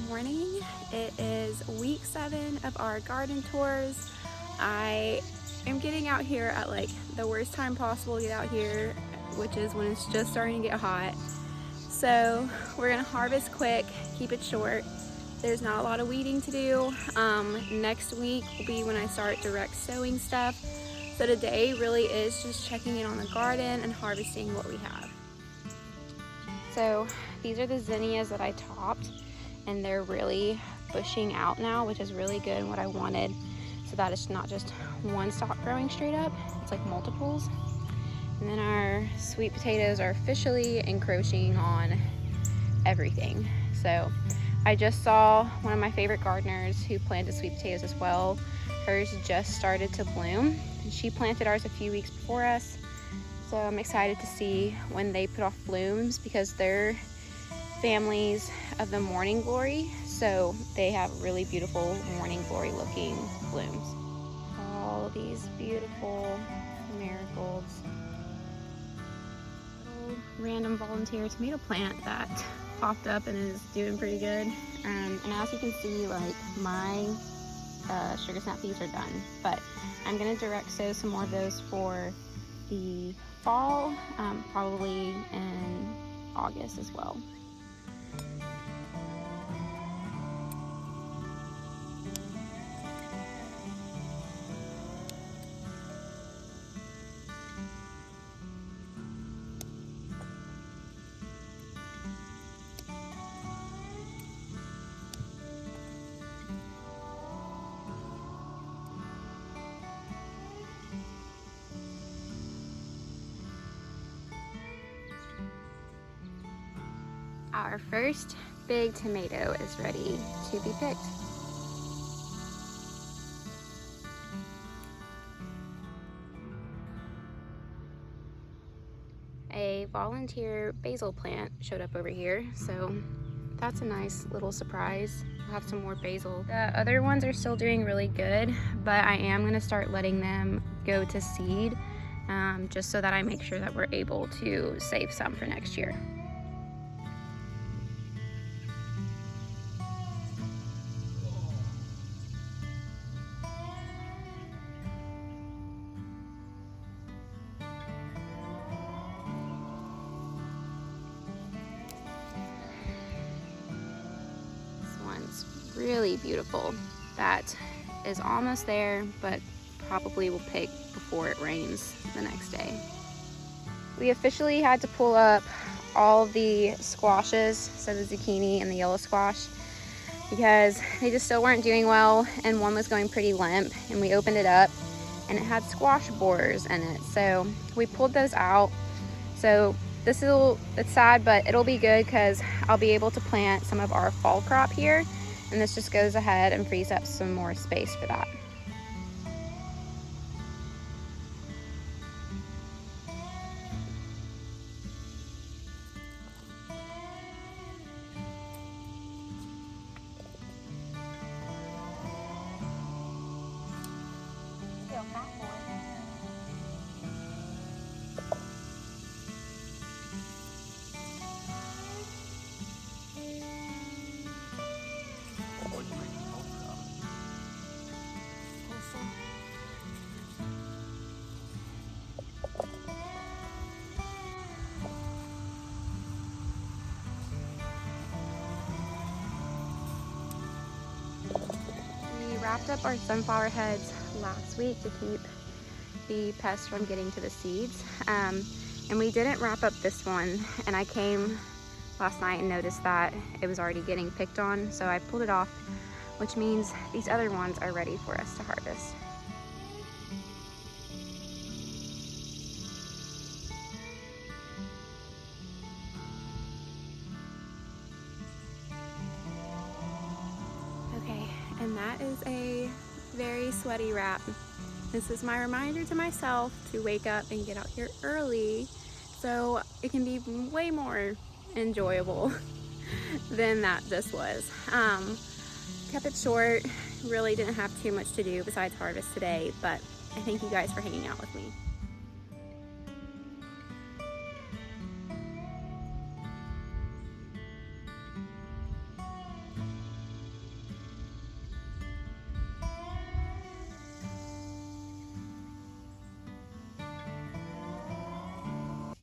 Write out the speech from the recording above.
morning. It is week 7 of our garden tours. I am getting out here at like the worst time possible to get out here, which is when it's just starting to get hot. So we're gonna harvest quick, keep it short. There's not a lot of weeding to do. Next week will be when I start direct sowing stuff. So today really is just checking in on the garden and harvesting what we have. So these are the zinnias that I topped, and they're really bushing out now, which is really good and what I wanted, so that it's not just one stalk growing straight up, it's like multiples. And then our sweet potatoes are officially encroaching on everything. So I just saw one of my favorite gardeners who planted sweet potatoes as well. Hers just started to bloom, and she planted ours a few weeks before us. So I'm excited to see when they put off blooms, because they're families of the morning glory. So they have really beautiful morning glory looking blooms. All of these beautiful marigolds. Little random volunteer tomato plant that popped up and is doing pretty good. And as you can see, like my sugar snap peas are done, but I'm gonna direct sow some more of those for the fall, probably in August as well. Our first big tomato is ready to be picked. A volunteer basil plant showed up over here, so that's a nice little surprise. We'll have some more basil. The other ones are still doing really good, but I am gonna start letting them go to seed, just so that I make sure that we're able to save some for next year. Really beautiful. That is almost there, but probably will pick before it rains the next day. We officially had to pull up all the squashes, so the zucchini and the yellow squash, because they just still weren't doing well, and one was going pretty limp, and we opened it up and it had squash borers in it. So we pulled those out. So it's sad, but it'll be good because I'll be able to plant some of our fall crop here. And this just goes ahead and frees up some more space for that. We wrapped up our sunflower heads last week to keep the pests from getting to the seeds, and we didn't wrap up this one, and I came last night and noticed that it was already getting picked on, so I pulled it off, which means these other ones are ready for us to harvest. Okay, and that is a very sweaty wrap. This is my reminder to myself to wake up and get out here early so it can be way more enjoyable than that just was. Kept it short, really didn't have too much to do besides harvest today, but I thank you guys for hanging out with me.